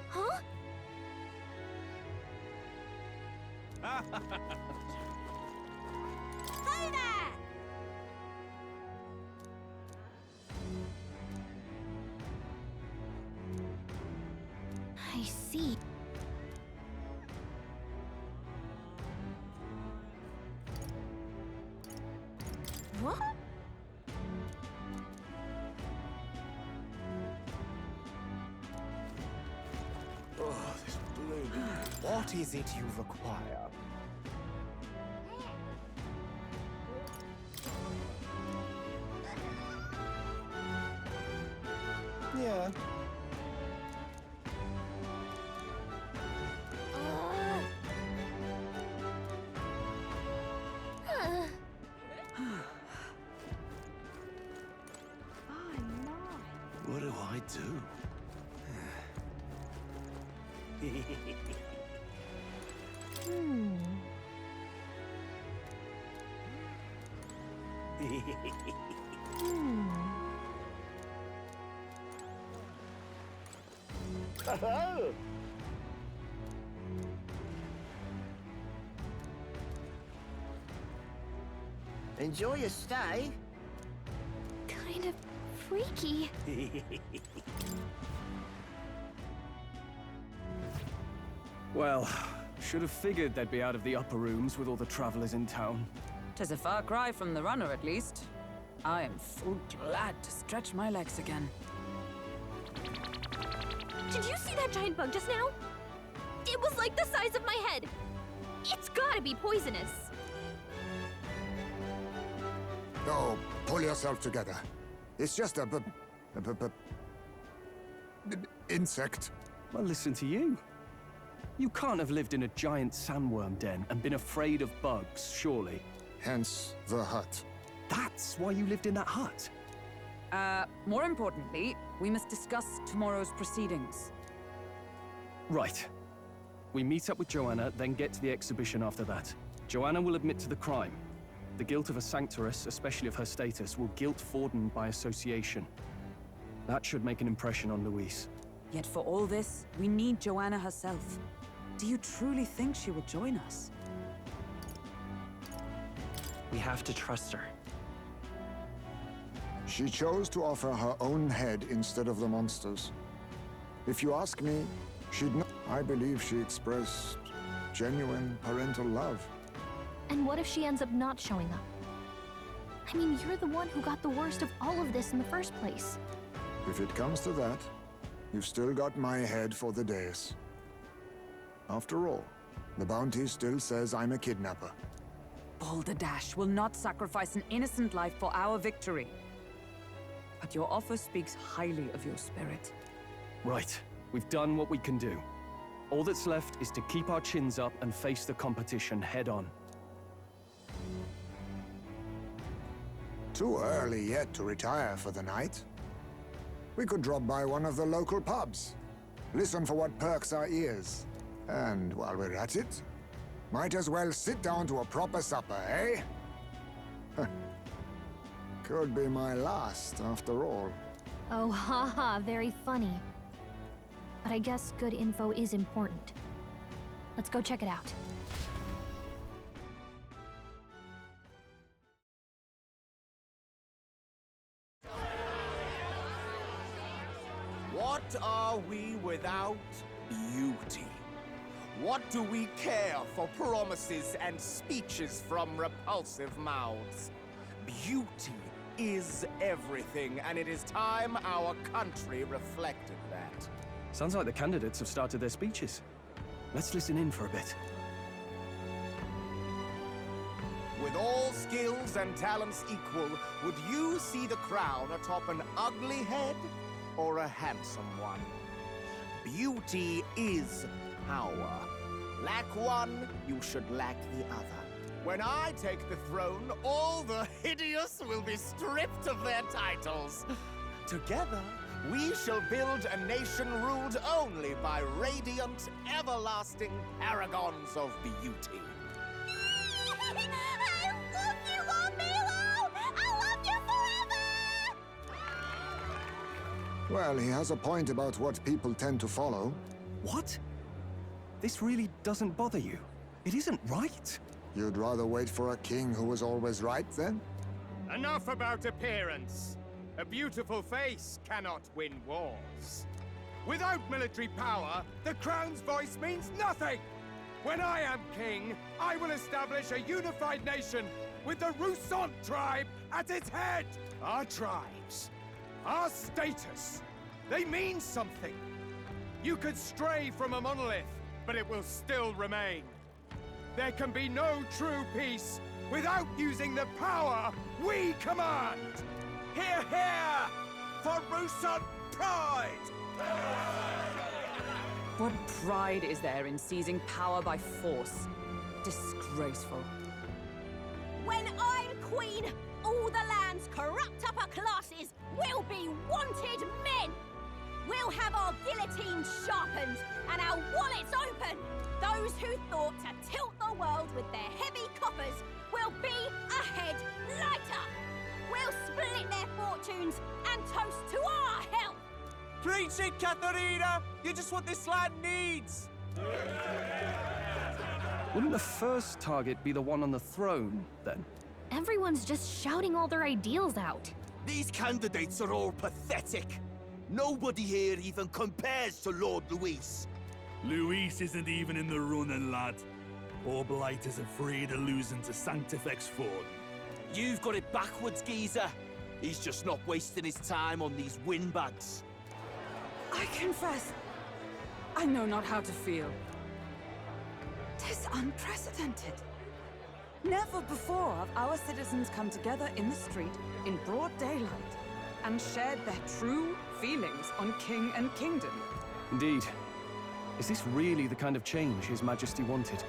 Huh? Hi there! I see. What? Oh, this bloom. What is it you require? Yeah. What do I do? Enjoy your stay. Kind of freaky. Well, should have figured they'd be out of the upper rooms with all the travelers in town. 'Tis a far cry from the runner, at least. I am full glad to stretch my legs again. Did you see that giant bug just now? It was like the size of my head. It's gotta be poisonous. Oh, pull yourself together. It's just a insect. Well, listen to you. You can't have lived in a giant sandworm den and been afraid of bugs, surely. Hence the hut. That's why you lived in that hut. More importantly, we must discuss tomorrow's proceedings. Right. We meet up with Joanna, then get to the exhibition after that. Joanna will admit to the crime. The guilt of a sanctoress, especially of her status, will guilt Forden by association. That should make an impression on Louise. Yet for all this, we need Joanna herself. Do you truly think she would join us? We have to trust her. She chose to offer her own head instead of the monster's. If you ask me, she'd not. I believe she expressed genuine parental love. And what if she ends up not showing up? I mean, you're the one who got the worst of all of this in the first place. If it comes to that, you've still got my head for the days. After all, the bounty still says I'm a kidnapper. Balderdash will not sacrifice an innocent life for our victory. But your offer speaks highly of your spirit. Right. We've done what we can do. All that's left is to keep our chins up and face the competition head on. Too early yet to retire for the night. We could drop by one of the local pubs. Listen for what perks our ears. And while we're at it, might as well sit down to a proper supper, eh? Could be my last, after all. Oh, haha, very funny. But I guess good info is important. Let's go check it out. What are we without beauty? What do we care for promises and speeches from repulsive mouths? Beauty is everything, and it is time our country reflected that. Sounds like the candidates have started their speeches. Let's listen in for a bit. With all skills and talents equal, would you see the crown atop an ugly head or a handsome one? Beauty is power. Lack one, you should lack the other. When I take the throne, all the hideous will be stripped of their titles. Together, we shall build a nation ruled only by radiant, everlasting paragons of beauty. I love you, Milo! I love you forever! Well, he has a point about what people tend to follow. What? This really doesn't bother you? It isn't right. You'd rather wait for a king who was always right, then? Enough about appearance. A beautiful face cannot win wars. Without military power, the crown's voice means nothing! When I am king, I will establish a unified nation with the Rousant tribe at its head! Our tribes, our status, they mean something. You could stray from a monolith, but it will still remain. There can be no true peace without using the power we command! Hear, hear! For Rousant pride! What pride is there in seizing power by force? Disgraceful. When I'm queen, all the land's corrupt upper classes will be wanted men! We'll have our guillotines sharpened and our wallets open! Those who thought to tilt the world with their heavy coffers will be a head lighter! We'll split their fortunes and toast to our health! Preach it, Katharina! You're just what this land needs! Wouldn't the first target be the one on the throne, then? Everyone's just shouting all their ideals out. These candidates are all pathetic. Nobody here even compares to Lord Luis. Luis isn't even in the running, lad. Poor Blight is afraid of losing to Sanctifex Ford. You've got it backwards, geezer. He's just not wasting his time on these windbags. I confess, I know not how to feel. 'Tis unprecedented. Never before have our citizens come together in the street in broad daylight and shared their true feelings on king and kingdom. Indeed. Is this really the kind of change His Majesty wanted?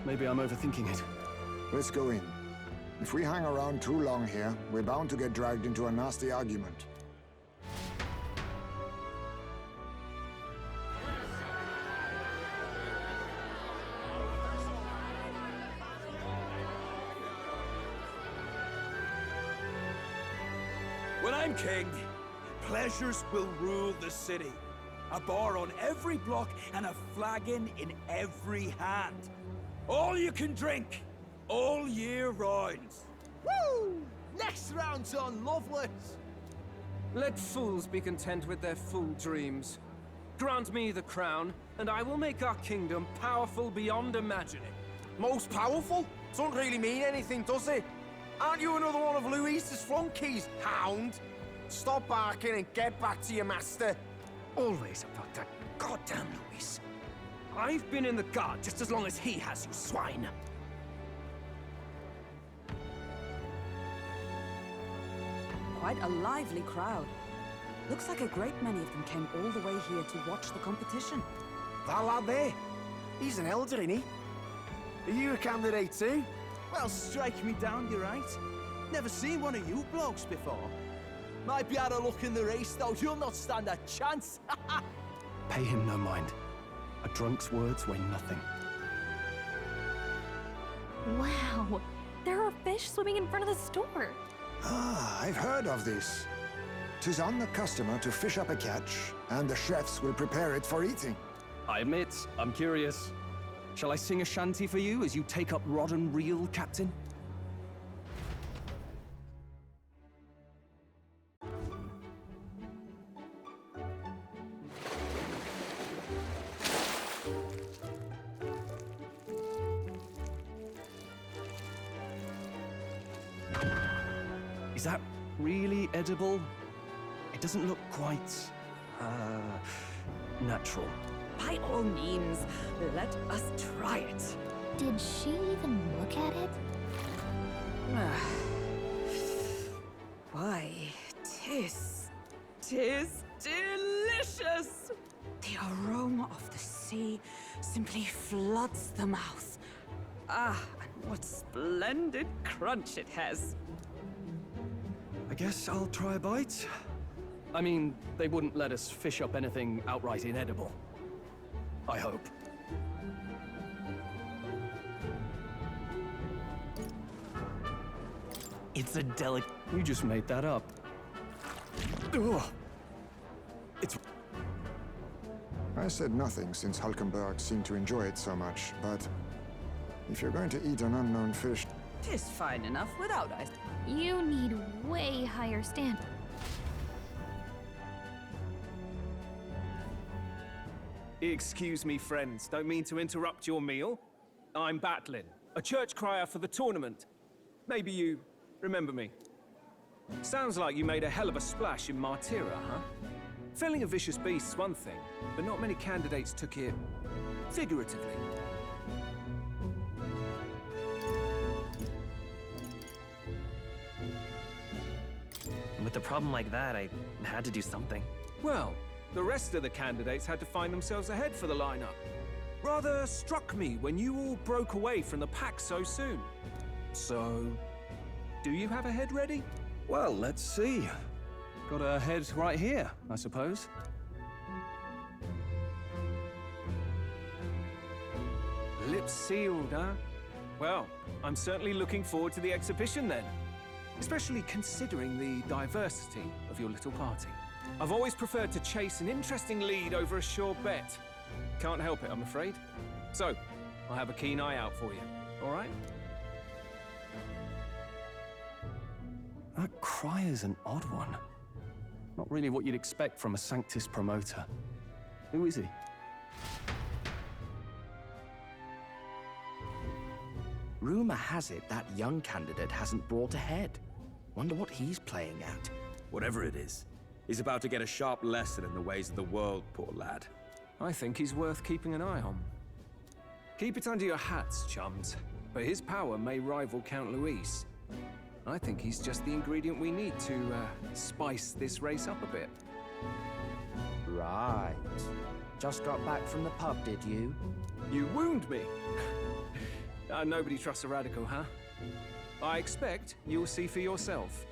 Maybe I'm overthinking it. Let's go in. If we hang around too long here, we're bound to get dragged into a nasty argument. When I'm king, pleasures will rule the city. A bar on every block and a flagon in every hand. All you can drink, all year round. Woo! Next round's on Loveless. Let fools be content with their fool dreams. Grant me the crown, and I will make our kingdom powerful beyond imagining. Most powerful? Doesn't really mean anything, does it? Aren't you another one of Luis's flunkies, hound? Stop barking and get back to your master. Always about that goddamn Luis. I've been in the guard just as long as he has, you swine. Quite a lively crowd. Looks like a great many of them came all the way here to watch the competition. That lad there, he's an elder, isn't he? Are you a candidate too? Well, strike me down, you're right. Never seen one of you blokes before. Might be out of luck in the race, though. You'll not stand a chance. Pay him no mind. A drunk's words weigh nothing. Wow, there are fish swimming in front of the store. Ah, I've heard of this. 'Tis on the customer to fish up a catch, and the chefs will prepare it for eating. I admit, I'm curious. Shall I sing a shanty for you as you take up rod and reel, Captain? Is that really edible? It doesn't look quite, natural. By all means, let us try it. Did she even look at it? Why, tis delicious! The aroma of the sea simply floods the mouth. Ah, and what splendid crunch it has. I guess I'll try a bite. I mean, they wouldn't let us fish up anything outright inedible. I hope. It's a delicate... You just made that up. Ugh. It's... I said nothing since Hulkenberg seemed to enjoy it so much, but if you're going to eat an unknown fish... Tis fine enough without ice. You need way higher standards. Excuse me, friends. Don't mean to interrupt your meal. I'm Batlin, a church crier for the tournament. Maybe you remember me. Sounds like you made a hell of a splash in Martyra, huh? Felling a vicious beast's one thing, but not many candidates took it figuratively. With a problem like that, I had to do something. Well, the rest of the candidates had to find themselves ahead for the lineup. Rather struck me when you all broke away from the pack so soon. So, do you have a head ready? Well, let's see. Got a head right here, I suppose. Lips sealed, huh? Well, I'm certainly looking forward to the exhibition then. Especially considering the diversity of your little party. I've always preferred to chase an interesting lead over a sure bet. Can't help it, I'm afraid. So, I'll have a keen eye out for you, all right? That crier's an odd one. Not really what you'd expect from a Sanctus promoter. Who is he? Rumor has it that young candidate hasn't brought ahead. Wonder what he's playing at. Whatever it is, he's about to get a sharp lesson in the ways of the world, poor lad. I think he's worth keeping an eye on. Keep it under your hats, chums. But his power may rival Count Luis. I think he's just the ingredient we need to spice this race up a bit. Right. Just got back from the pub, did you? You wound me! Nobody trusts a radical, huh? I expect you'll see for yourself.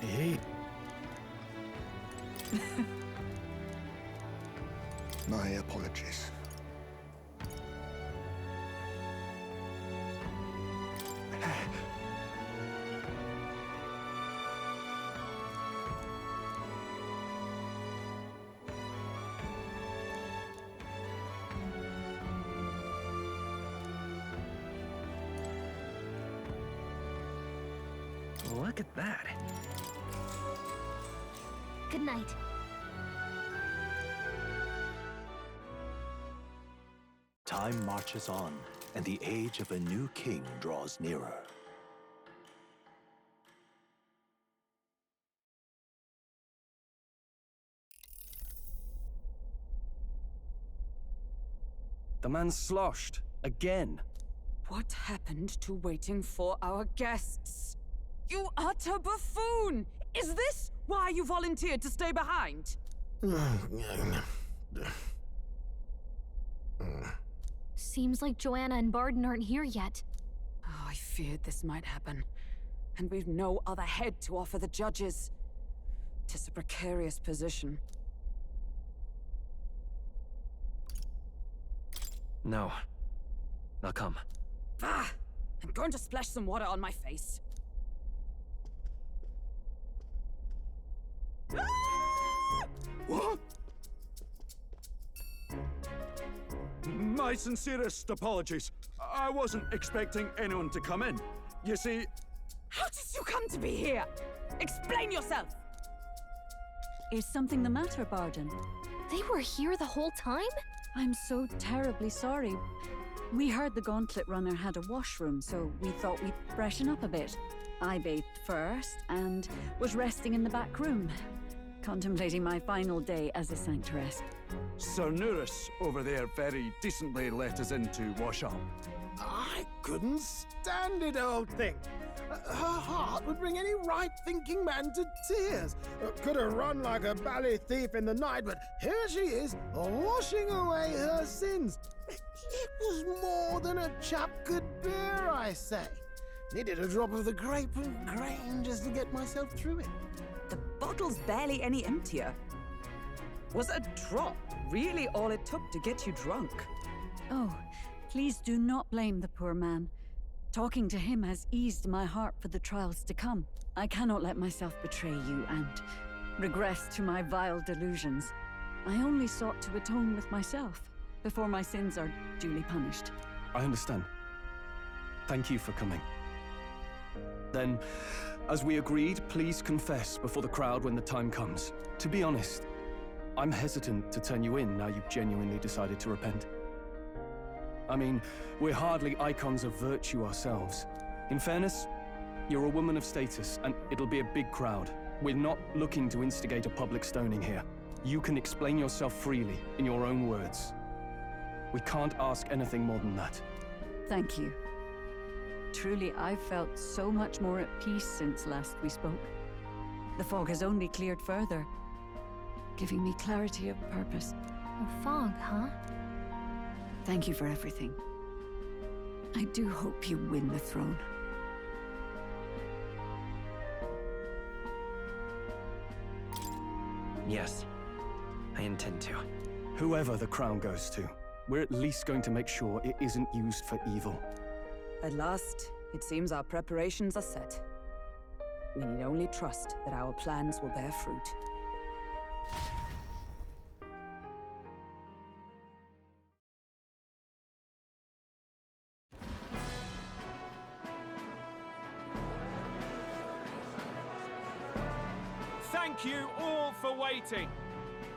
Hey. My apologies. Look at that. Good night. Time marches on, and the age of a new king draws nearer. The man's sloshed. Again. What happened to waiting for our guests? You utter buffoon! Is this why you volunteered to stay behind? Seems like Joanna and Barden aren't here yet. Oh, I feared this might happen. And we've no other head to offer the judges. 'Tis a precarious position. No. I'll come. Ah! I'm going to splash some water on my face. What? My sincerest apologies. I wasn't expecting anyone to come in. You see... How did you come to be here? Explain yourself! Is something the matter, Barden? They were here the whole time? I'm so terribly sorry. We heard the Gauntlet Runner had a washroom, so we thought we'd freshen up a bit. I bathed first and was resting in the back room, contemplating my final day as a sanctuaress. Sir Nuris over there very decently let us in to wash up. I couldn't stand it, old thing. Her heart would bring any right-thinking man to tears. Could have run like a bally thief in the night, but here she is, washing away her sins. It was more than a chap could bear, I say. Needed a drop of the grape and grain just to get myself through it. The bottle's barely any emptier. Was a drop really all it took to get you drunk? Oh, please do not blame the poor man. Talking to him has eased my heart for the trials to come. I cannot let myself betray you and regress to my vile delusions. I only sought to atone with myself before my sins are duly punished. I understand. Thank you for coming. Then, as we agreed, please confess before the crowd when the time comes. To be honest, I'm hesitant to turn you in now you've genuinely decided to repent. I mean, we're hardly icons of virtue ourselves. In fairness, you're a woman of status, and it'll be a big crowd. We're not looking to instigate a public stoning here. You can explain yourself freely, in your own words. We can't ask anything more than that. Thank you. Truly, I've felt so much more at peace since last we spoke. The fog has only cleared further, giving me clarity of purpose. A fog, huh? Thank you for everything. I do hope you win the throne. Yes, I intend to. Whoever the crown goes to, we're at least going to make sure it isn't used for evil. At last, it seems our preparations are set. We need only trust that our plans will bear fruit. Thank you all for waiting.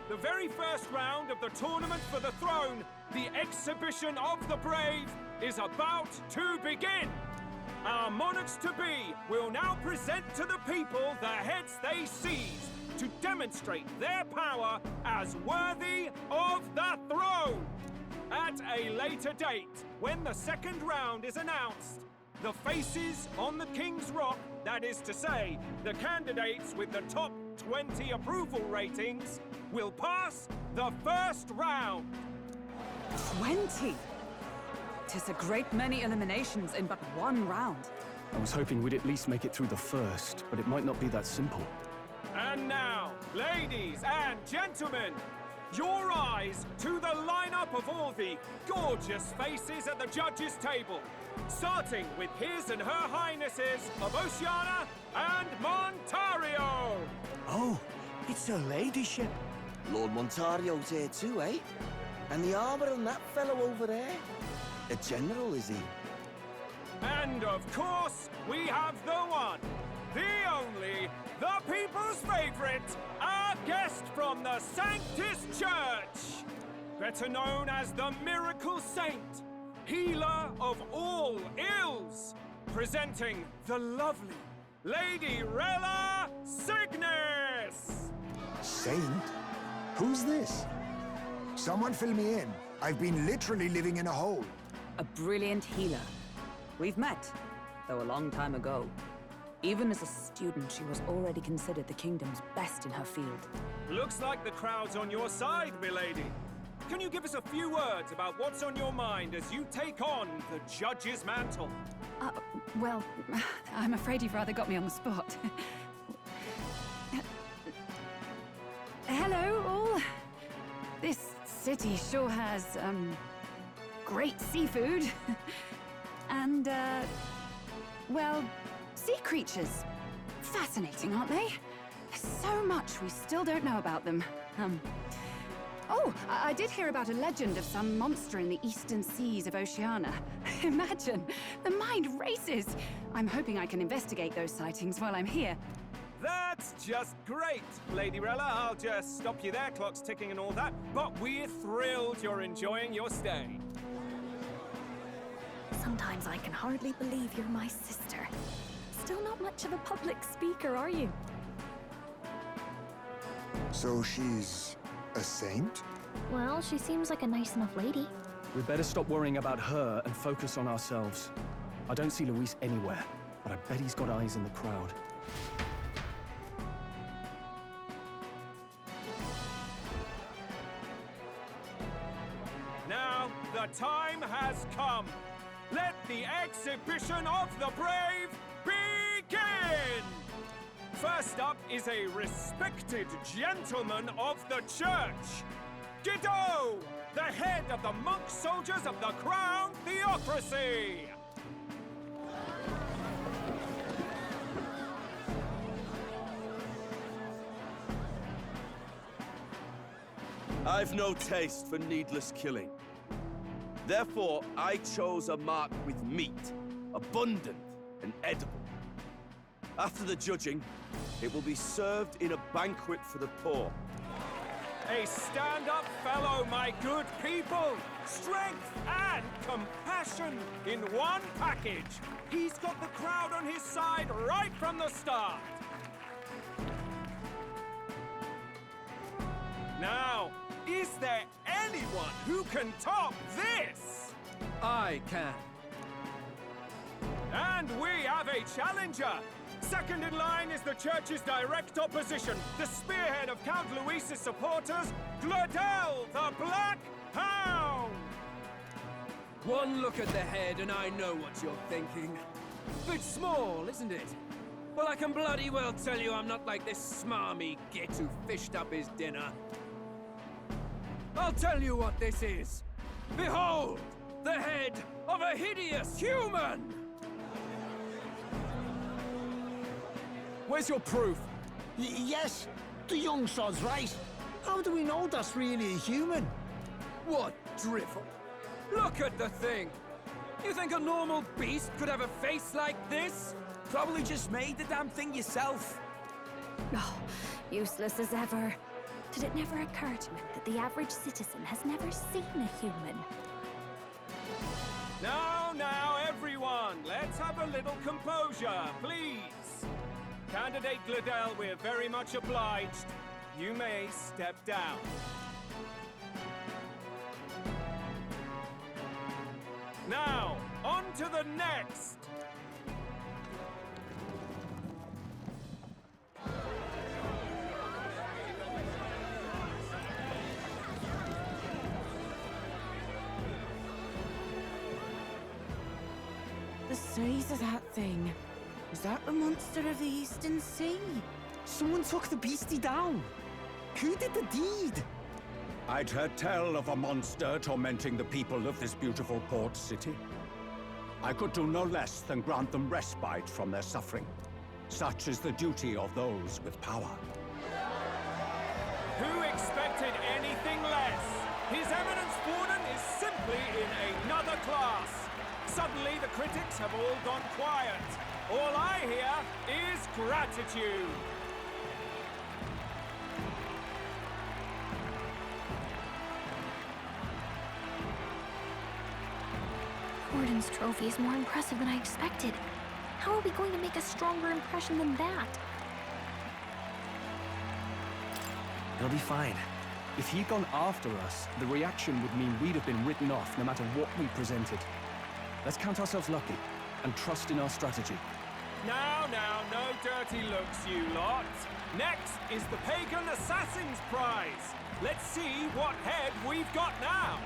The very first round of the tournament for the throne, the exhibition of the brave, is about to begin. Our monarchs-to-be will now present to the people the heads they seized to demonstrate their power as worthy of the throne. At a later date, when the second round is announced, the faces on the King's Rock, that is to say, the candidates with the top 20 approval ratings, will pass the first round. 20? 'Tis a great many eliminations in but one round. I was hoping we'd at least make it through the first, but it might not be that simple. And now, ladies and gentlemen, your eyes to the lineup of all the gorgeous faces at the judges' table, starting with His and Her Highnesses of Oceania and Montario. Oh, it's a ladyship. Lord Montario's here too, eh? And the armor and that fellow over there? A general, is he? And of course, we have the one, the only, the people's favorite, our guest from the Sanctus Church, better known as the Miracle Saint, healer of all ills, presenting the lovely Lady Rella Cygnus! Saint? Who's this? Someone fill me in. I've been literally living in a hole. A brilliant healer. We've met, though a long time ago. Even as a student, she was already considered the kingdom's best in her field. Looks like the crowd's on your side, milady. Can you give us a few words about what's on your mind as you take on the judge's mantle? Well, I'm afraid you've rather got me on the spot. Hello, all. This city sure has, great seafood. And, well, sea creatures. Fascinating, aren't they? There's so much we still don't know about them. Oh, I did hear about a legend of some monster in the eastern seas of Oceania. Imagine, the mind races. I'm hoping I can investigate those sightings while I'm here. That's just great, Lady Rella. I'll just stop you there, clock's ticking and all that. But we're thrilled you're enjoying your stay. Sometimes I can hardly believe you're my sister. Still not much of a public speaker, are you? So she's a saint? Well, she seems like a nice enough lady. We'd better stop worrying about her and focus on ourselves. I don't see Luis anywhere, but I bet he's got eyes in the crowd. Now, the time has come. Let the exhibition of the brave begin! First up is a respected gentleman of the church. Guido, the head of the monk soldiers of the Crown Theocracy. I've no taste for needless killing. Therefore, I chose a mark with meat, abundant and edible. After the judging, it will be served in a banquet for the poor. A stand-up fellow, my good people! Strength and compassion in one package! He's got the crowd on his side right from the start! Now, is there anyone who can top this? I can. And we have a challenger! Second in line is the church's direct opposition, the spearhead of Count Luis's supporters, Gladel the Black Hound! One look at the head and I know what you're thinking. Bit small, isn't it? Well, I can bloody well tell you I'm not like this smarmy git who fished up his dinner. I'll tell you what this is. Behold, the head of a hideous human! Where's your proof? Yes, the young sod's right. How do we know that's really a human? What drivel? Look at the thing! You think a normal beast could have a face like this? Probably just made the damn thing yourself. Oh, useless as ever. Did it never occur to him that the average citizen has never seen a human? Now, everyone, let's have a little composure, please. Candidate Gladel, we're very much obliged. You may step down. Now, on to the next! The size of that thing. Is that the monster of the Eastern Sea? Someone took the beastie down. Who did the deed? I'd heard tell of a monster tormenting the people of this beautiful port city. I could do no less than grant them respite from their suffering. Such is the duty of those with power. Who expected anything less? His Eminence Warden is simply in another class. Suddenly the critics have all gone quiet. All I hear is gratitude. Warden's trophy is more impressive than I expected. How are we going to make a stronger impression than that? It'll be fine. If he'd gone after us, the reaction would mean we'd have been written off no matter what we presented. Let's count ourselves lucky and trust in our strategy. Now, no dirty looks, you lot. Next is the Pagan Assassin's Prize. Let's see what head we've got now.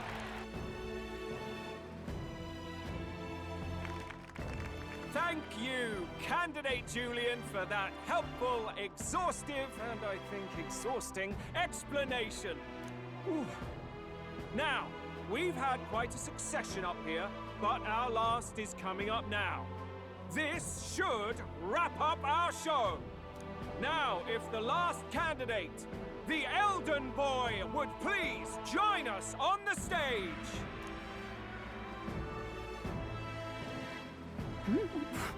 Thank you, Candidate Julian, for that helpful, exhaustive, and I think exhausting explanation. Ooh. Now, we've had quite a succession up here, but our last is coming up now. This should wrap up our show. Now, if the last candidate, the Elden Boy, would please join us on the stage.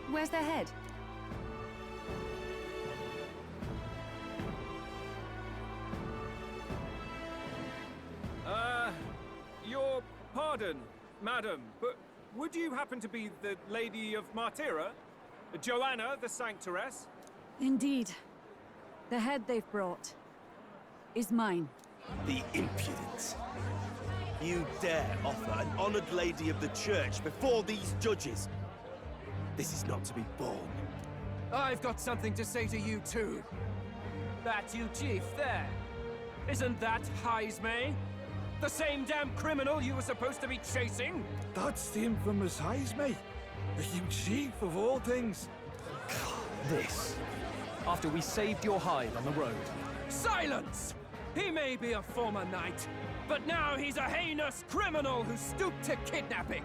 Where's the head? Your pardon, madam, but would you happen to be the Lady of Martyra? Joanna, the Sanctoress? Indeed. The head they've brought is mine. The impudence. You dare offer an honored lady of the church before these judges? This is not to be borne. I've got something to say to you too. That you chief there. Isn't that Heismay? The same damn criminal you were supposed to be chasing? That's the infamous Heismay. The huge chief of all things. This after we saved your hide on the road. Silence! He may be a former knight, but now he's a heinous criminal who stooped to kidnapping.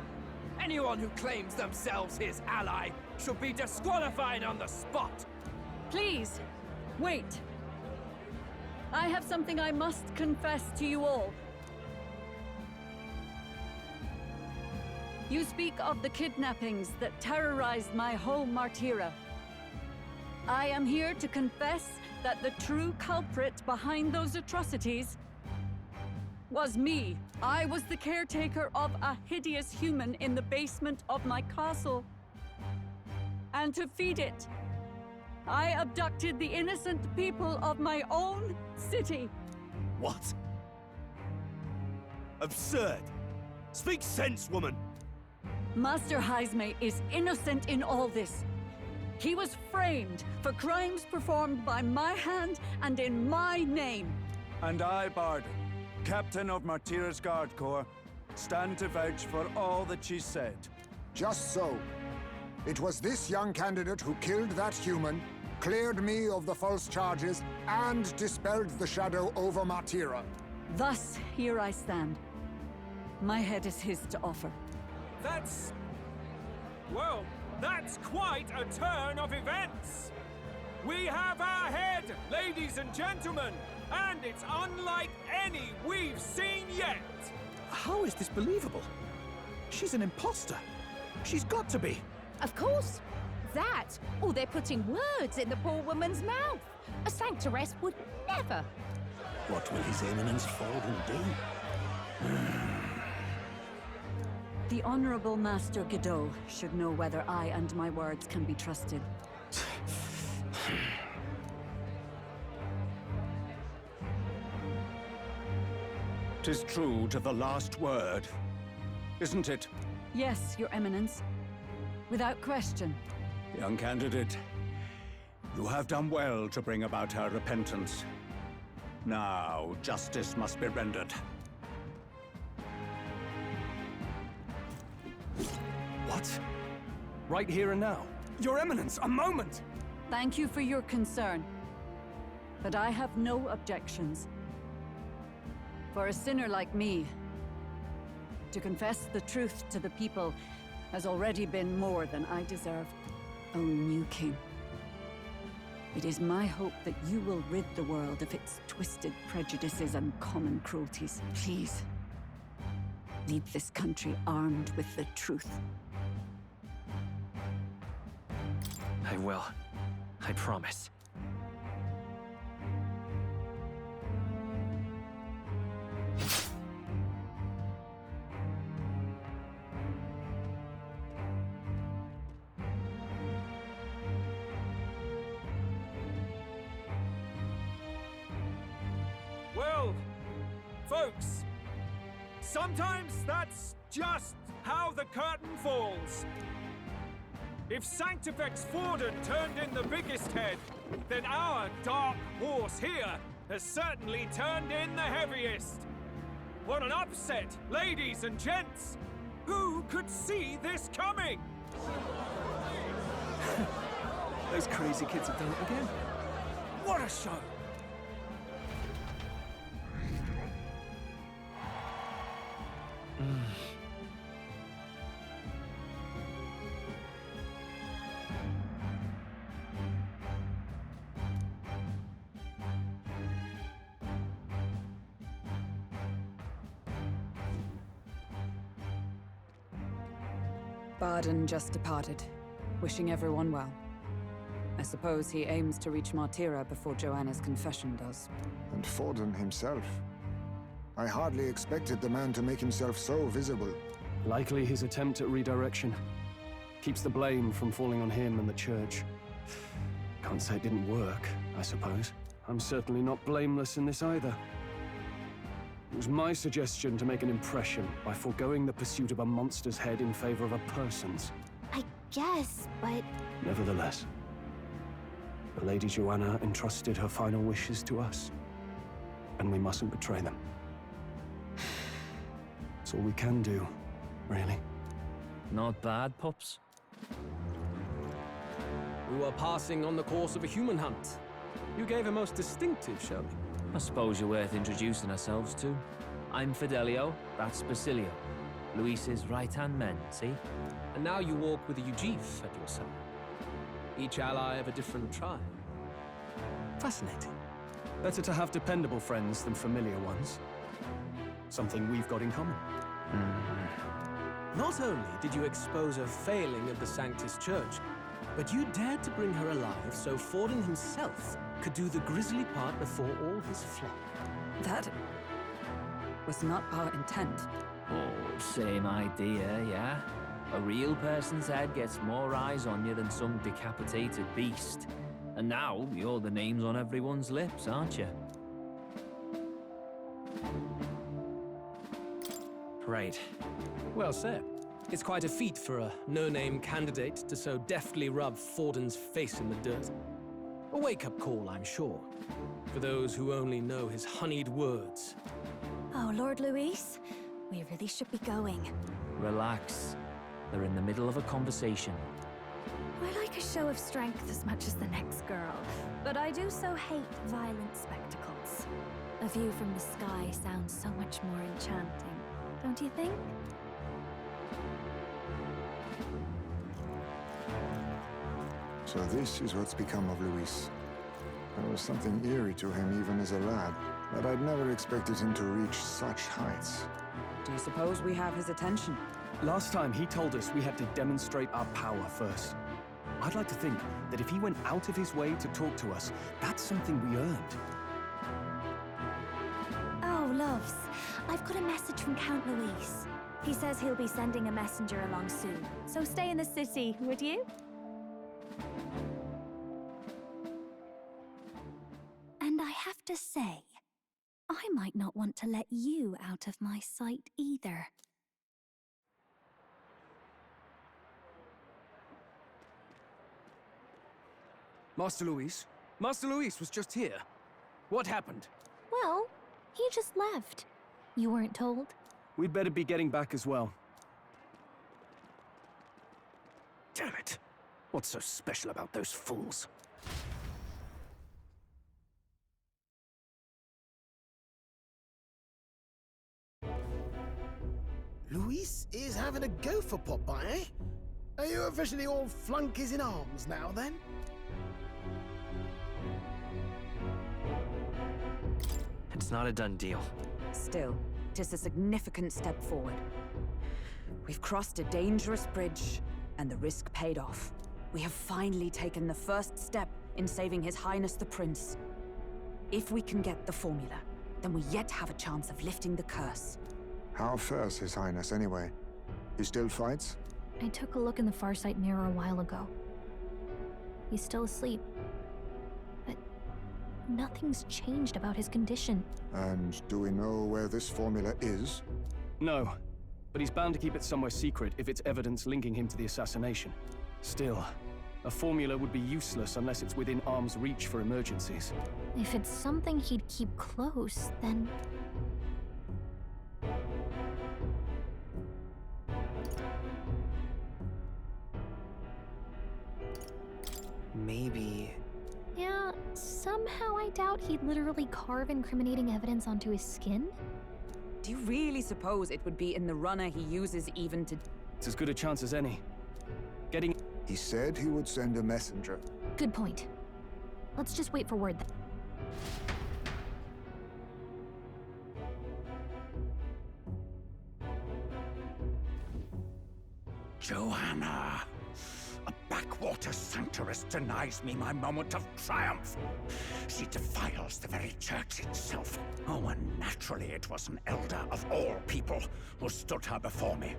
Anyone who claims themselves his ally should be disqualified on the spot. Please, wait. I have something I must confess to you all. You speak of the kidnappings that terrorized my home, Martira. I am here to confess that the true culprit behind those atrocities was me. I was the caretaker of a hideous human in the basement of my castle. And to feed it, I abducted the innocent people of my own city. What? Absurd! Speak sense, woman! Master Heisme is innocent in all this. He was framed for crimes performed by my hand and in my name. And I, Barden, Captain of Martira's Guard Corps, stand to vouch for all that she said. Just so. It was this young candidate who killed that human, cleared me of the false charges, and dispelled the shadow over Martira. Thus, here I stand. My head is his to offer. That's... well, that's quite a turn of events! We have our head, ladies and gentlemen, and it's unlike any we've seen yet! How is this believable? She's an imposter. She's got to be. Of course. That, or they're putting words in the poor woman's mouth. A sanctoress would never. What will His Eminence Forden do? The Honorable Master Godot should know whether I and my words can be trusted. 'Tis true to the last word, isn't it? Yes, Your Eminence. Without question. Young candidate, you have done well to bring about her repentance. Now, justice must be rendered. What? Right here and now? Your Eminence, a moment! Thank you for your concern. But I have no objections. For a sinner like me, to confess the truth to the people has already been more than I deserve. O new king, it is my hope that you will rid the world of its twisted prejudices and common cruelties. Please, lead this country armed with the truth. I will. I promise. Well, folks, sometimes that's just how the curtain falls. If Sanctifex Forden turned in the biggest head, then our dark horse here has certainly turned in the heaviest. What an upset, ladies and gents! Who could see this coming? Those crazy kids have done it again. What a show! Barden just departed, wishing everyone well. I suppose he aims to reach Martira before Joanna's confession does. And Forden himself. I hardly expected the man to make himself so visible. Likely his attempt at redirection. Keeps the blame from falling on him and the church. Can't say it didn't work, I suppose. I'm certainly not blameless in this either. It was my suggestion to make an impression by foregoing the pursuit of a monster's head in favor of a person's. I guess, but... Nevertheless, the Lady Joanna entrusted her final wishes to us, and we mustn't betray them. It's all we can do, really. Not bad, pups. We were passing on the course of a human hunt. You gave a most distinctive showing. I suppose you're worth introducing ourselves to. I'm Fidelio, that's Basilio. Luis's right-hand men, see? And now you walk with a Ujif at your side. Each ally of a different tribe. Fascinating. Better to have dependable friends than familiar ones. Something we've got in common. Not only did you expose a failing of the Sanctus Church, but you dared to bring her alive so Forden himself could do the grisly part before all his flock. That was not our intent. Oh, same idea, yeah? A real person's head gets more eyes on you than some decapitated beast. And now, you're the names on everyone's lips, aren't you? Right. Well said. It's quite a feat for a no-name candidate to so deftly rub Forden's face in the dirt. A wake-up call, I'm sure, for those who only know his honeyed words. Oh, Lord Luis, we really should be going. Relax. They're in the middle of a conversation. I like a show of strength as much as the next girl, but I do so hate violent spectacles. A view from the sky sounds so much more enchanting, don't you think? So this is what's become of Luis. There was something eerie to him even as a lad, but I'd never expected him to reach such heights. Do you suppose we have his attention? Last time he told us we had to demonstrate our power first. I'd like to think that if he went out of his way to talk to us, that's something we earned. Oh, loves, I've got a message from Count Luis. He says he'll be sending a messenger along soon, so stay in the city, would you? And I have to say, I might not want to let you out of my sight either. Master Luis? Master Luis was just here. What happened? Well, he just left. You weren't told? We'd better be getting back as well. Damn it. What's so special about those fools? Luis is having a go for Popeye, eh? Are you officially all flunkies in arms now, then? It's not a done deal. Still, 'tis a significant step forward. We've crossed a dangerous bridge, and the risk paid off. We have finally taken the first step in saving His Highness the Prince. If we can get the formula, then we yet have a chance of lifting the curse. How fares His Highness, anyway? He still fights? I took a look in the Farsight mirror a while ago. He's still asleep. But nothing's changed about his condition. And do we know where this formula is? No, but he's bound to keep it somewhere secret if it's evidence linking him to the assassination. Still, a formula would be useless unless it's within arm's reach for emergencies. If it's something he'd keep close, then... Maybe... Yeah, somehow I doubt he'd literally carve incriminating evidence onto his skin. Do you really suppose it would be in the runner he uses even to... It's as good a chance as any. Getting... He said he would send a messenger. Good point. Let's just wait for word then. Joanna! A backwater sanctuarist denies me my moment of triumph. She defiles the very church itself. Oh, and naturally it was an elder of all people who stood her before me.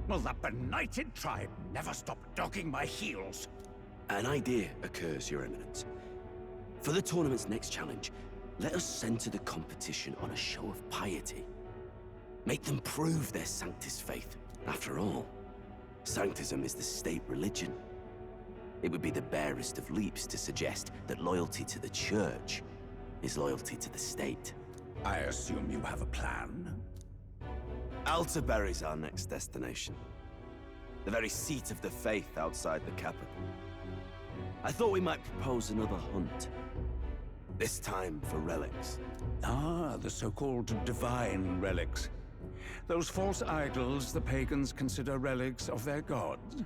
Will that benighted tribe never stop dogging my heels? An idea occurs, Your Eminence. For the tournament's next challenge, let us center the competition on a show of piety. Make them prove their Sanctus faith. After all, Sanctism is the state religion. It would be the barest of leaps to suggest that loyalty to the Church is loyalty to the state. I assume you have a plan? Altaberry's our next destination. The very seat of the faith outside the capital. I thought we might propose another hunt. This time for relics. Ah, the so-called divine relics. Those false idols the pagans consider relics of their gods.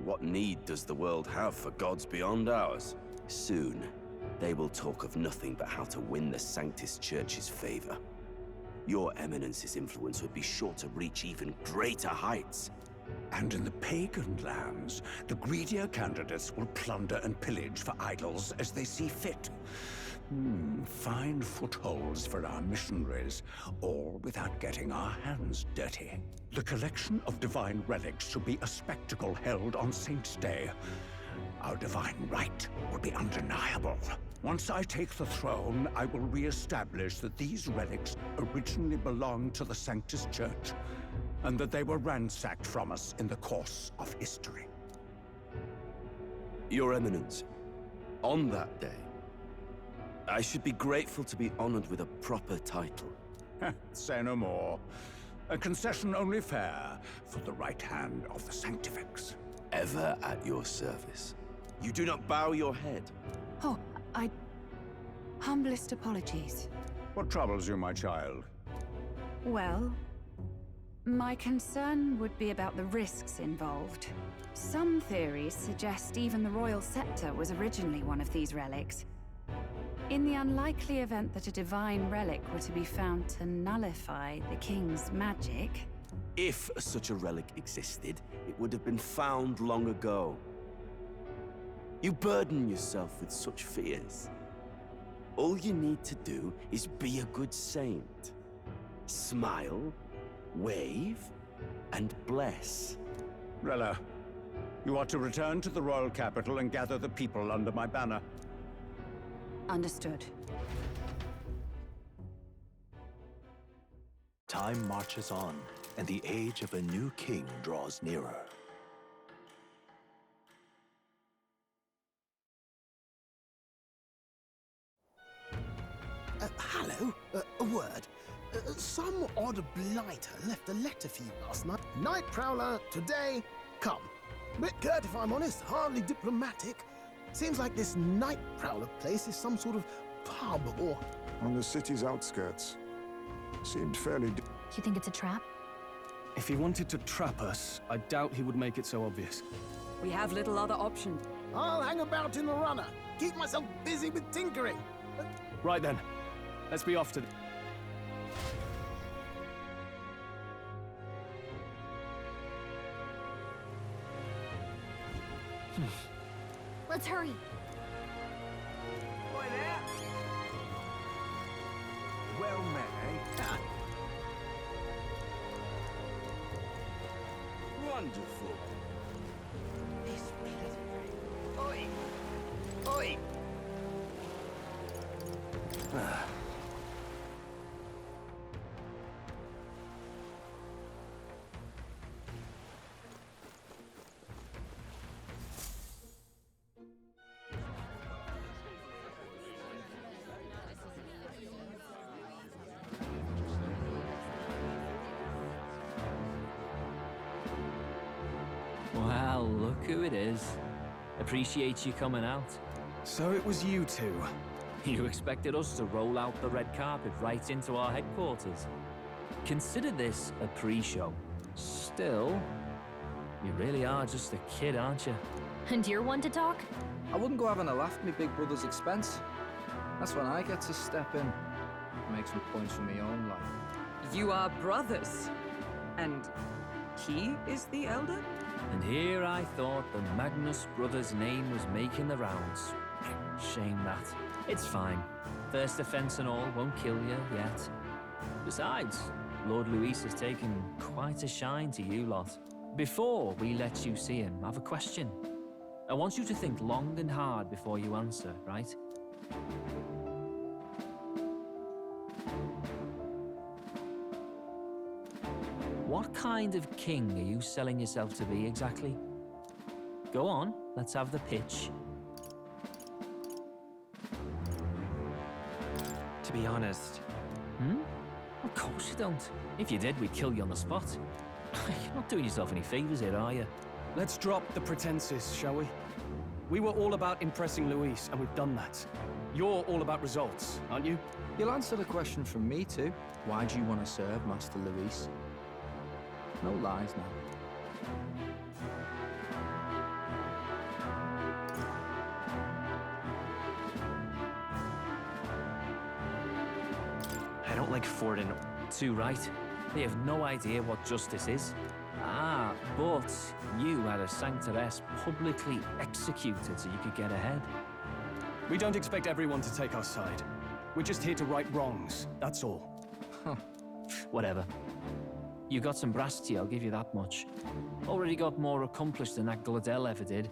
What need does the world have for gods beyond ours? Soon, they will talk of nothing but how to win the Sanctus Church's favor. Your Eminence's influence would be sure to reach even greater heights. And in the pagan lands, the greedier candidates will plunder and pillage for idols as they see fit. Fine footholds for our missionaries, all without getting our hands dirty. The collection of divine relics should be a spectacle held on Saint's Day. Our divine right will be undeniable. Once I take the throne, I will re-establish that these relics originally belonged to the Sanctus Church, and that they were ransacked from us in the course of history. Your Eminence, on that day, I should be grateful to be honored with a proper title. Say no more. A concession only fair for the right hand of the Sanctifex. Ever at your service. You do not bow your head. Oh, humblest apologies. What troubles you, my child? Well, my concern would be about the risks involved. Some theories suggest even the royal scepter was originally one of these relics. In the unlikely event that a divine relic were to be found to nullify the king's magic... If such a relic existed, it would have been found long ago. You burden yourself with such fears. All you need to do is be a good saint. Smile, wave, and bless. Rella, you are to return to the royal capital and gather the people under my banner. Understood. Time marches on, and the age of a new king draws nearer. Hello? A word. Some odd blighter left a letter for you last night. Night Prowler, today, come. Bit curt if I'm honest, hardly diplomatic. Seems like this Night Prowler place is some sort of pub or... On the city's outskirts. Seemed fairly... You think it's a trap? If he wanted to trap us, I doubt he would make it so obvious. We have little other option. I'll hang about in the runner. Keep myself busy with tinkering. Right then. Let's be off to... Let's hurry. Well met, eh? Wonderful. Oi! Oi! Well, look who it is. Appreciate you coming out. So it was you two. You expected us to roll out the red carpet right into our headquarters. Consider this a pre-show. Still, you really are just a kid, aren't you? And you're one to talk? I wouldn't go having a laugh at me big brother's expense. That's when I get to step in. Make some points for my own life. You are brothers. And he is the elder? And here I thought the Magnus brothers' name was making the rounds. Shame that. It's fine. First offense and all won't kill you yet. Besides, Lord Luis has taken quite a shine to you lot. Before we let you see him, I have a question. I want you to think long and hard before you answer, right? What kind of king are you selling yourself to be exactly? Go on, let's have the pitch. To be honest... Of course you don't. If you did, we'd kill you on the spot. You're not doing yourself any favors here, are you? Let's drop the pretenses, shall we? We were all about impressing Luis, and we've done that. You're all about results, aren't you? You'll answer the question from me too. Why do you want to serve Master Luis? No lies now. I don't like Forden. Too right. They have no idea what justice is. Ah, but you had a Sanctoress publicly executed so you could get ahead. We don't expect everyone to take our side. We're just here to right wrongs, that's all. Whatever. You got some brasty, I'll give you that much. Already got more accomplished than that Gladel ever did.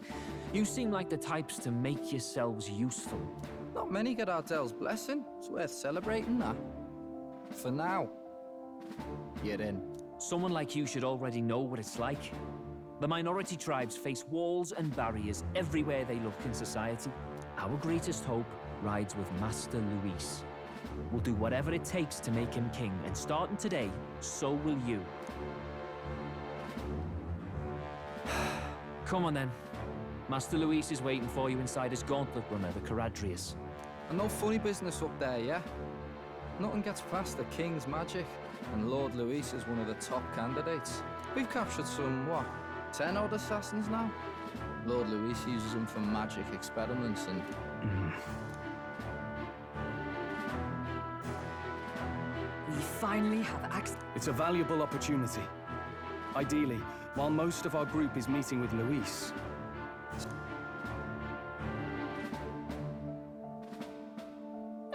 You seem like the types to make yourselves useful. Not many get Ardel's blessing. It's worth celebrating that. For now. You're in. Someone like you should already know what it's like. The minority tribes face walls and barriers everywhere they look in society. Our greatest hope rides with Master Luis. We'll do whatever it takes to make him king, and starting today, so will you. Come on then. Master Luis is waiting for you inside his gauntlet runner, the Caradrius. And no funny business up there, yeah? Nothing gets past the King's magic, and Lord Luis is one of the top candidates. We've captured some, what, 10 odd assassins now? Lord Luis uses them for magic experiments and... We finally have access. It's a valuable opportunity. Ideally, while most of our group is meeting with Luis.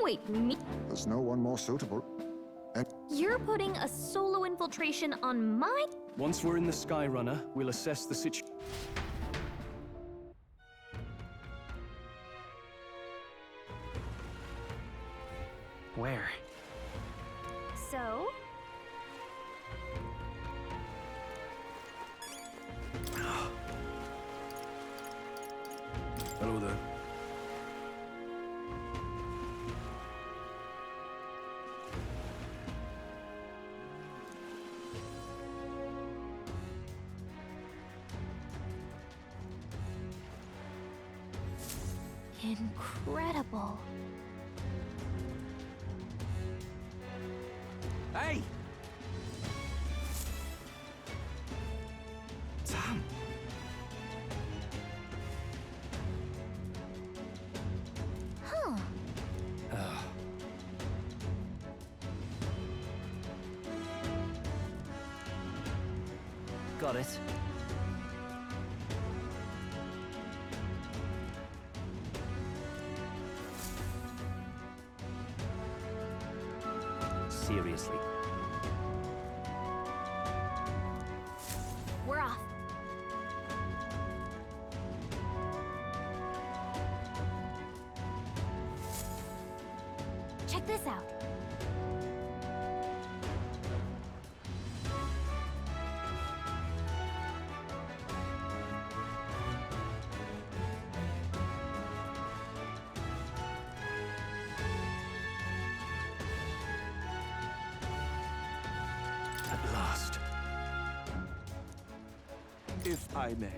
Wait, me? There's no one more suitable. And You're putting a solo infiltration on my... Once we're in the Skyrunner, we'll assess the situation. Where? So? Hello there. Incredible. Hey! Damn. Huh. Got it. Seriously. We're off. Check this out. At last. If I may.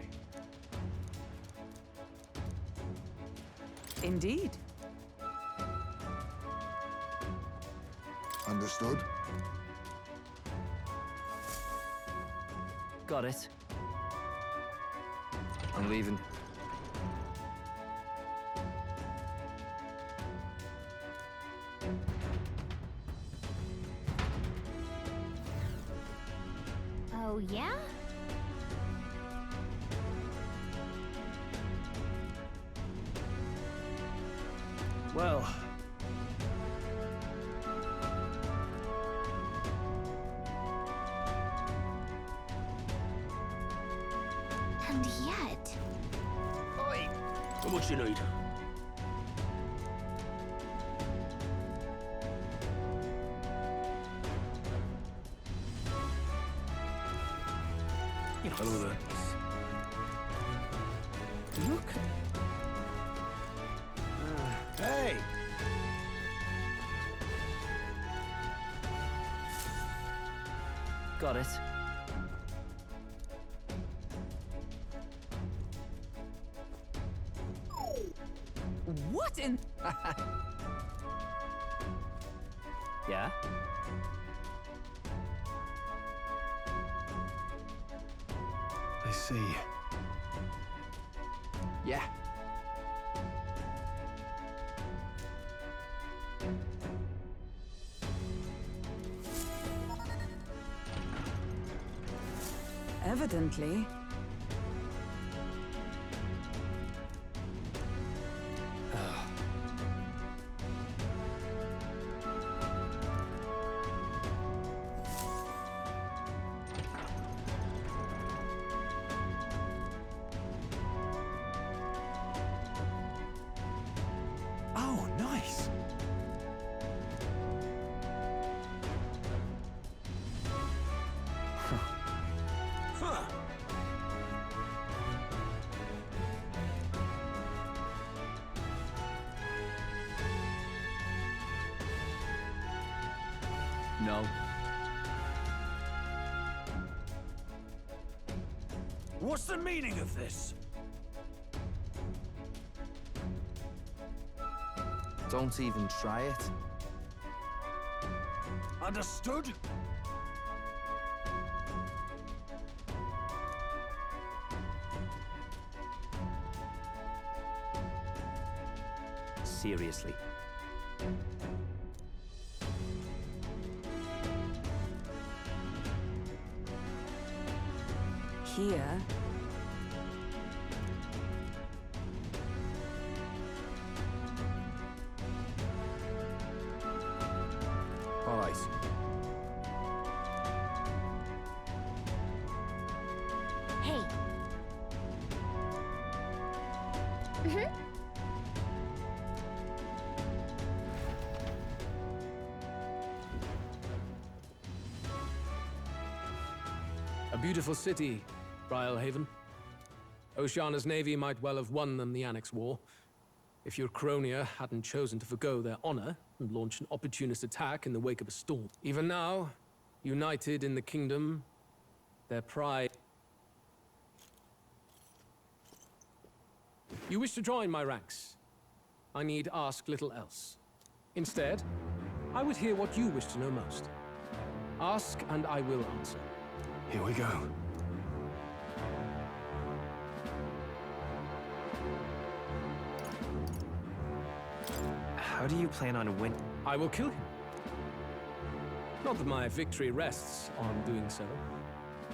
Indeed. understood? Got it. I'm leaving. Oh, yeah? Well... And yet... Oi! How much you need? Hello there. Look. Hey! Got it. What in... Yeah? I see. Yeah. Evidently. Oh, nice. Huh. No. What's the meaning of this? Don't even try it. Understood? Seriously. Here. All right. Hey. Mm-hmm. A beautiful city, Haven. Oceana's navy might well have won them the Annex War, if your Cronia hadn't chosen to forgo their honor and launch an opportunist attack in the wake of a storm. Even now, united in the kingdom, their pride... You wish to join my ranks. I need ask little else. Instead, I would hear what you wish to know most. Ask and I will answer. Here we go. How do you plan on winning? I will kill him. Not that my victory rests on doing so.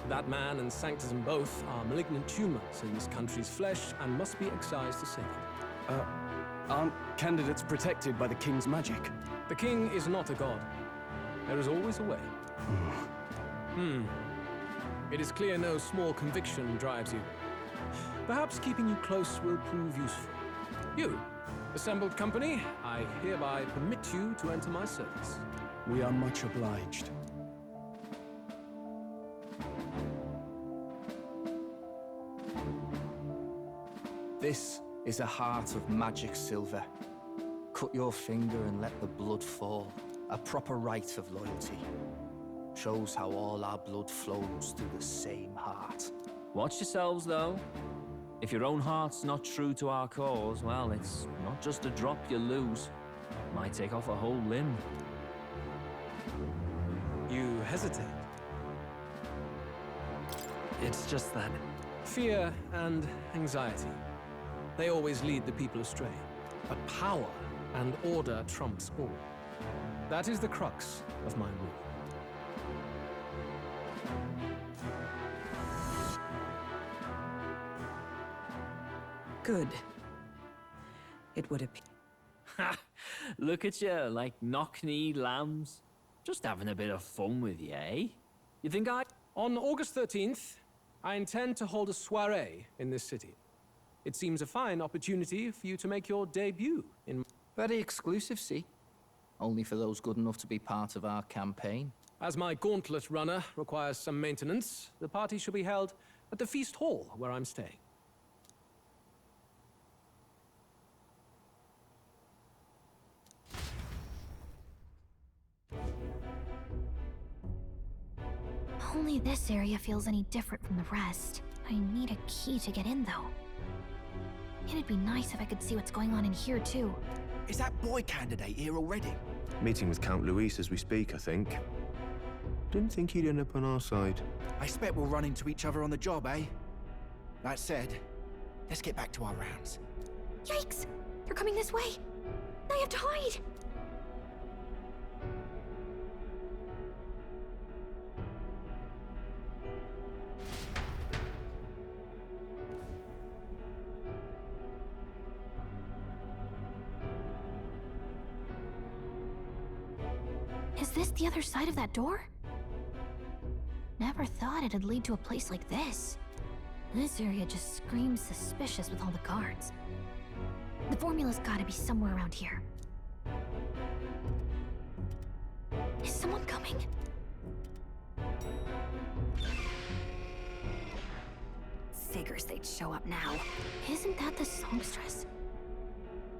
That man and Sanctism both are malignant tumors in this country's flesh and must be excised to save them. Aren't candidates protected by the king's magic? The king is not a god. There is always a way. It is clear no small conviction drives you. Perhaps keeping you close will prove useful. You, assembled company, I hereby permit you to enter my service. We are much obliged. This is a heart of magic silver. Cut your finger and let the blood fall. A proper rite of loyalty. Shows how all our blood flows through the same heart. Watch yourselves, though. If your own heart's not true to our cause, well, it's not just a drop you lose. Might take off a whole limb. You hesitate. It's just that... Fear and anxiety. They always lead the people astray. But power and order trumps all. That is the crux of my rule. Good. It would appear. Ha! Look at you, like knock-kneed lambs. Just having a bit of fun with you, eh? You think I... On August 13th, I intend to hold a soiree in this city. It seems a fine opportunity for you to make your debut in... Very exclusive, see? Only for those good enough to be part of our campaign. As my gauntlet runner requires some maintenance, the party shall be held at the feast hall where I'm staying. Only this area feels any different from the rest. I need a key to get in, though. It'd be nice if I could see what's going on in here, too. Is that boy candidate here already? Meeting with Count Luis as we speak, I think. Didn't think he'd end up on our side. I expect we'll run into each other on the job, eh? That said, let's get back to our rounds. Yikes! They're coming this way! I have to hide! Is this the other side of that door? Never thought it'd lead to a place like this. This area just screams suspicious with all the guards. The formula's gotta be somewhere around here. Is someone coming? Figures they'd show up now. Isn't that the songstress?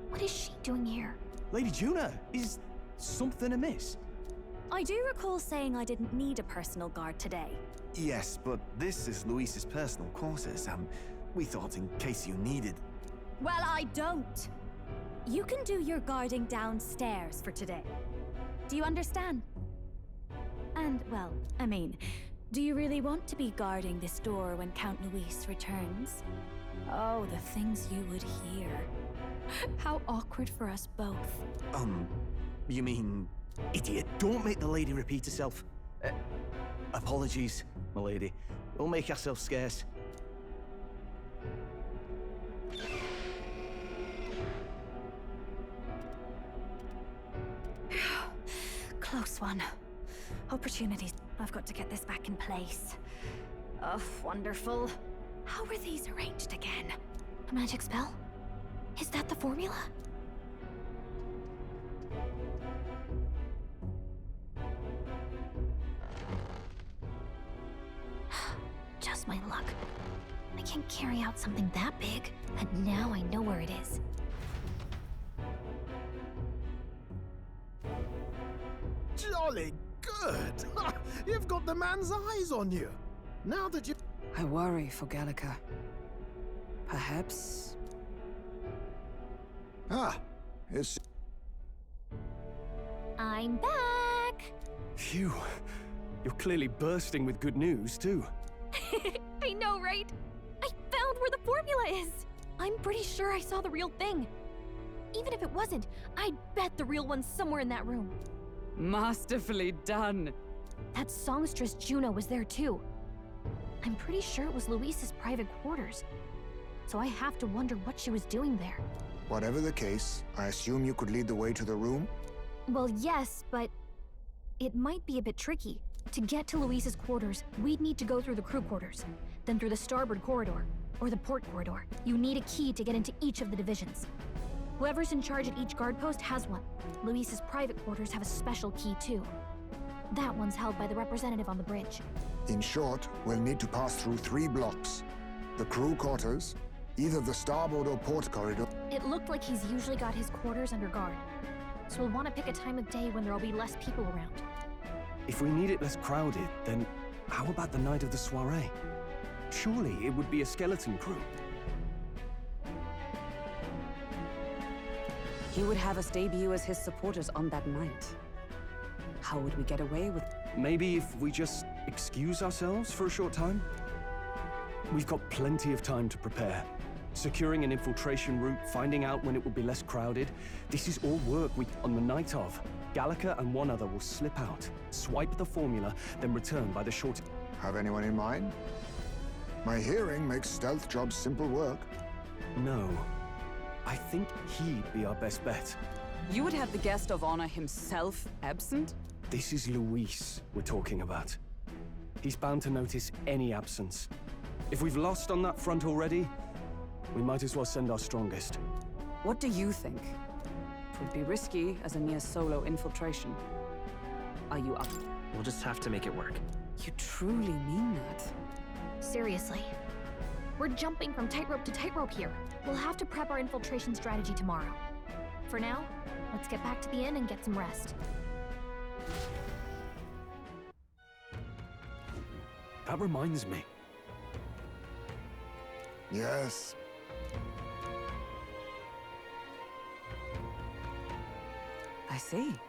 What is she doing here? Lady Juna, is something amiss? I do recall saying I didn't need a personal guard today. Yes, but this is Luis's personal quarters. We thought in case you needed... Well, I don't. You can do your guarding downstairs for today. Do you understand? And, well, I mean, do you really want to be guarding this door when Count Luis returns? Oh, the things you would hear. How awkward for us both. You mean... Idiot, don't make the lady repeat herself. Apologies, my lady. We'll make ourselves scarce. Close one. Opportunities. I've got to get this back in place. Oh, wonderful. How were these arranged again? A magic spell? Is that the formula? Just my luck. I can't carry out something that big, and now I know where it is. Jolly good! You've got the man's eyes on you. Now that you... I worry for Gallica. Perhaps... It's... I'm back! Phew. You're clearly bursting with good news, too. I know, right? I found where the formula is! I'm pretty sure I saw the real thing. Even if it wasn't, I'd bet the real one's somewhere in that room. Masterfully done. That songstress Juno was there too. I'm pretty sure it was Luis's private quarters. So I have to wonder what she was doing there. Whatever the case, I assume you could lead the way to the room? Well, yes, but it might be a bit tricky. To get to Luis's quarters, we'd need to go through the crew quarters, then through the starboard corridor, or the port corridor. You need a key to get into each of the divisions. Whoever's in charge at each guard post has one. Luis's private quarters have a special key too. That one's held by the representative on the bridge. In short, we'll need to pass through 3 blocks. The crew quarters, either the starboard or port corridor. It looked like he's usually got his quarters under guard. So we'll want to pick a time of day when there'll be less people around. If we need it less crowded, then how about the night of the soiree? Surely it would be a skeleton crew. He would have us debut as his supporters on that night. How would we get away with... Maybe if we just excuse ourselves for a short time? We've got plenty of time to prepare. Securing an infiltration route, finding out when it will be less crowded. This is all work on the night of. Gallica and one other will slip out, swipe the formula, then return by the short... Have anyone in mind? My hearing makes stealth jobs simple work. No. I think he'd be our best bet. You would have the guest of honor himself absent? This is Luis we're talking about. He's bound to notice any absence. If we've lost on that front already, we might as well send our strongest. What do you think? It would be risky as a near solo infiltration. Are you up? We'll just have to make it work. You truly mean that? Seriously. We're jumping from tightrope to tightrope here. We'll have to prep our infiltration strategy tomorrow. For now, let's get back to the inn and get some rest. That reminds me. Yes. I see.